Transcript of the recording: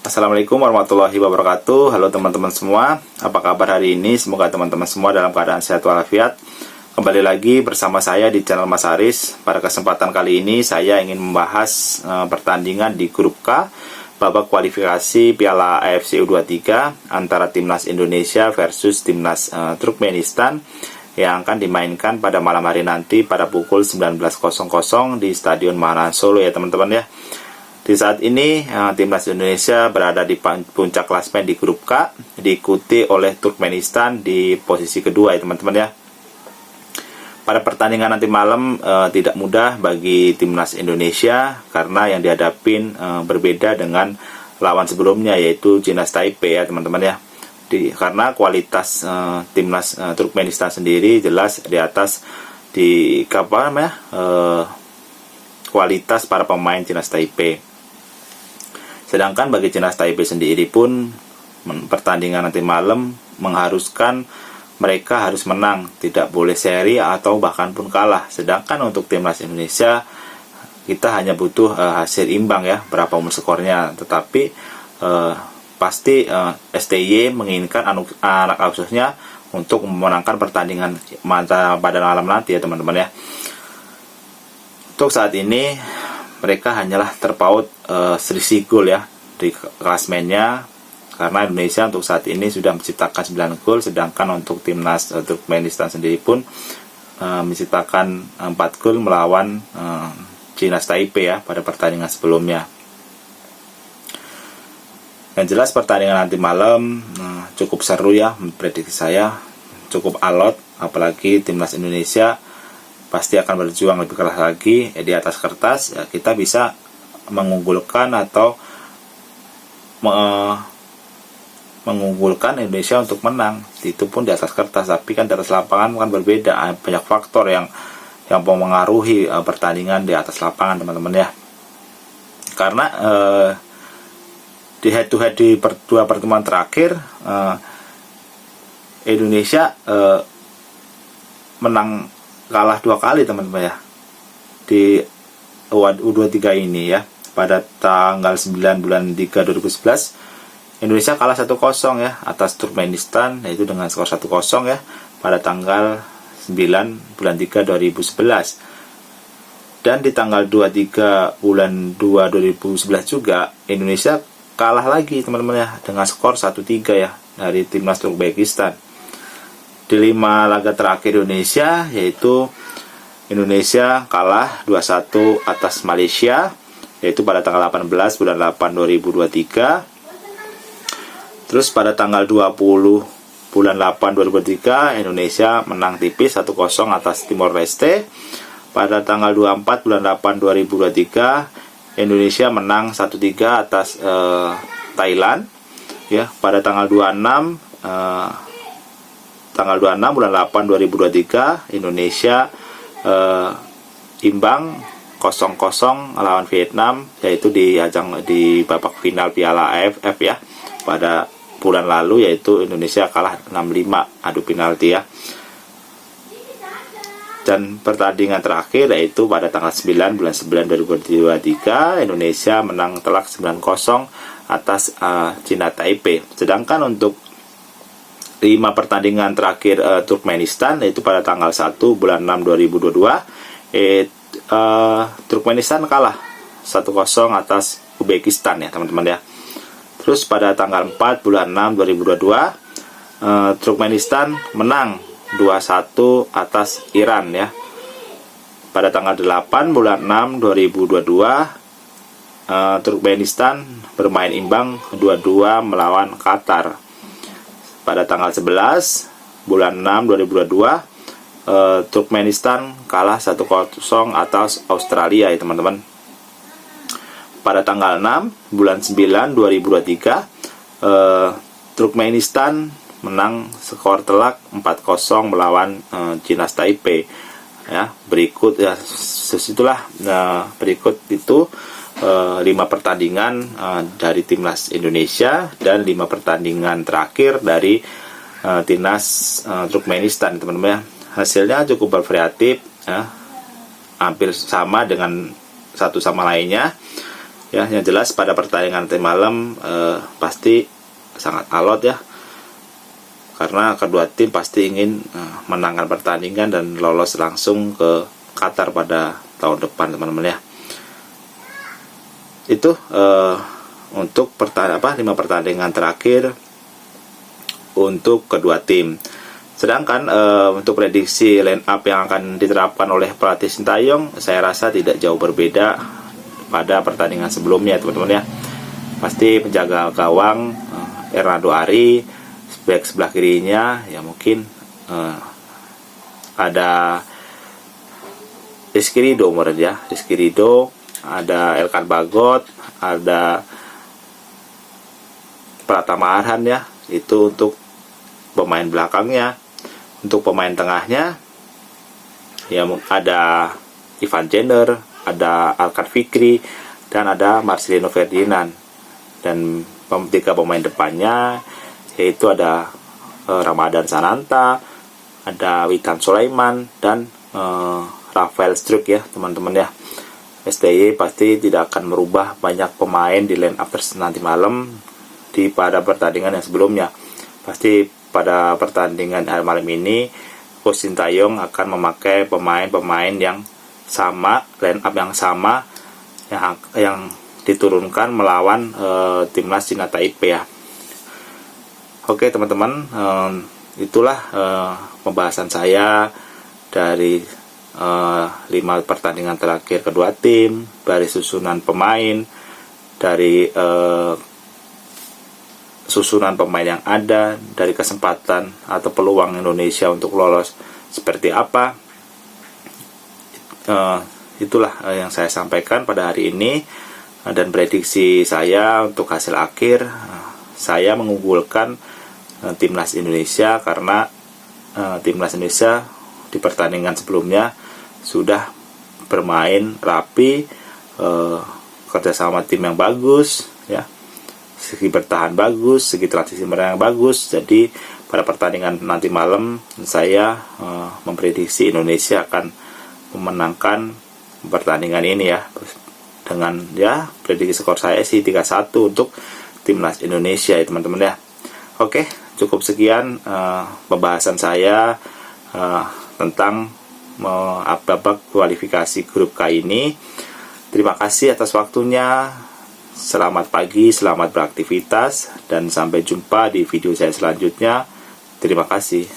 Assalamualaikum warahmatullahi wabarakatuh. Halo teman-teman semua, apa kabar hari ini? Semoga teman-teman semua dalam keadaan sehat walafiat. Kembali lagi bersama saya di channel Mas Aris. Pada kesempatan kali ini saya ingin membahas pertandingan di grup K babak kualifikasi Piala AFC U23 antara Timnas Indonesia versus Timnas Turkmenistan yang akan dimainkan pada malam hari nanti pada pukul 19.00 di Stadion Manahan Solo ya teman-teman ya. Di saat ini Timnas Indonesia berada di puncak klasemen di grup K, diikuti oleh Turkmenistan di posisi kedua ya teman-teman ya. Pada pertandingan nanti malam tidak mudah bagi Timnas Indonesia karena yang dihadapin berbeda dengan lawan sebelumnya yaitu Chinas Taipei ya teman-teman ya. Karena kualitas Timnas Turkmenistan sendiri jelas di atas kualitas para pemain Chinas Taipei. Sedangkan bagi Chinas Taipei sendiri pun pertandingan nanti malam mengharuskan mereka harus menang, tidak boleh seri atau bahkan pun kalah. Sedangkan untuk Timnas Indonesia kita hanya butuh hasil imbang ya, berapapun skornya. Tetapi pasti STY menginginkan anak asuhnya untuk memenangkan pertandingan pada malam nanti ya teman-teman ya. Untuk saat ini mereka hanyalah terpaut selisih gol ya di klasemennya, karena Indonesia untuk saat ini sudah menciptakan 9 gol, sedangkan untuk Timnas Turkmenistan sendiri pun menciptakan 4 gol melawan Chinas Taipei ya pada pertandingan sebelumnya. Yang jelas pertandingan nanti malam cukup seru ya, prediksi saya cukup alot, apalagi Timnas Indonesia pasti akan berjuang lebih keras lagi di atas kertas ya, kita bisa mengunggulkan atau mengunggulkan Indonesia untuk menang, itu pun di atas kertas. Tapi kan di atas lapangan kan berbeda, banyak faktor yang mempengaruhi pertandingan di atas lapangan teman-teman ya. Karena di head to head di dua pertemuan terakhir Indonesia menang kalah 2 kali teman-teman ya di U23 ini ya. Pada tanggal 9 bulan 3 2011 Indonesia kalah 1-0 ya atas Turkmenistan, yaitu dengan skor 1-0 ya pada tanggal 9 bulan 3 2011. Dan di tanggal 23 bulan 2 2011 juga Indonesia kalah lagi teman-teman ya dengan skor 1-3 ya dari Timnas Uzbekistan. Di 5 laga terakhir Indonesia, yaitu Indonesia kalah 2-1 atas Malaysia, yaitu pada tanggal 18 bulan 8 2023. Terus pada tanggal 20 bulan 8 2023 Indonesia menang tipis 1-0 atas Timor Leste. Pada tanggal 24 bulan 8 2023 Indonesia menang 1-3 atas Thailand ya. Pada tanggal 26 bulan 8 2023 Indonesia imbang 0-0 lawan Vietnam, yaitu di babak final Piala AFF ya pada bulan lalu, yaitu Indonesia kalah 6-5 adu penalti ya. Dan pertandingan terakhir yaitu pada tanggal 9 bulan 9 2023 Indonesia menang telak 9-0 atas China Taipei. Sedangkan untuk 5 pertandingan terakhir Turkmenistan, yaitu pada tanggal 1 bulan 6 2022 Turkmenistan kalah 1-0 atas Uzbekistan ya teman-teman ya. Terus pada tanggal 4 bulan 6 2022 Turkmenistan menang 2-1 atas Iran ya. Pada tanggal 8 bulan 6 2022 Turkmenistan bermain imbang 2-2 melawan Qatar. Pada tanggal 11 bulan 6 2022 Turkmenistan kalah 1-0 atas Australia ya teman-teman. Pada tanggal 6 bulan 9 2023 Turkmenistan menang skor telak 4-0 melawan Chinas Taipei ya. Berikut ya sesitulah berikut itu 5 pertandingan dari Timnas Indonesia dan 5 pertandingan terakhir dari Timnas Turkmenistan teman-teman ya. Hasilnya cukup bervariatif ya, hampir sama dengan satu sama lainnya. Ya, yang jelas pada pertandingan nanti malam pasti sangat alot ya, karena kedua tim pasti ingin menangkan pertandingan dan lolos langsung ke Qatar pada tahun depan, teman-teman ya. Itu untuk 5 pertandingan terakhir untuk kedua tim. Sedangkan untuk prediksi line up yang akan diterapkan oleh pelatih Sintayong, saya rasa tidak jauh berbeda pada pertandingan sebelumnya, teman-teman ya. Pasti penjaga gawang Hernando Ari, back sebelah kirinya ya mungkin ada Rizky Ridho, Rizky Ridho, ada Elkan Bagot, ada Pratama Arhan ya, itu untuk pemain belakangnya. Untuk pemain tengahnya ya ada Ivan Jenner, ada Alkan Fikri, dan ada Marcelino Ferdinand. Dan 3 pemain depannya yaitu ada Ramadan Sananta, ada Witan Sulaiman, dan Rafael Struijk ya, teman-teman ya. STY pasti tidak akan merubah banyak pemain di line up nanti malam pada pertandingan yang sebelumnya. Pasti pada pertandingan hari malam ini Coach Sintayong akan memakai pemain-pemain yang sama, line up yang sama yang diturunkan melawan timnas Cina Taipei ya. Oke teman-teman, itulah pembahasan saya dari 5 pertandingan terakhir kedua tim, dari susunan pemain, dari susunan pemain yang ada, dari kesempatan atau peluang Indonesia untuk lolos seperti apa. Itulah yang saya sampaikan pada hari ini, dan prediksi saya untuk hasil akhir, saya mengunggulkan timnas Indonesia karena timnas Indonesia di pertandingan sebelumnya sudah bermain rapi, kerjasama tim yang bagus ya, segi bertahan bagus, segi transisi menyerang yang bagus. Jadi pada pertandingan nanti malam saya memprediksi Indonesia akan memenangkan pertandingan ini ya, dengan ya prediksi skor saya sih 3-1 untuk timnas Indonesia ya teman-teman ya. Oke, cukup sekian pembahasan saya tentang babak kualifikasi grup K ini. Terima kasih atas waktunya. Selamat pagi, selamat beraktivitas, dan sampai jumpa di video saya selanjutnya. Terima kasih.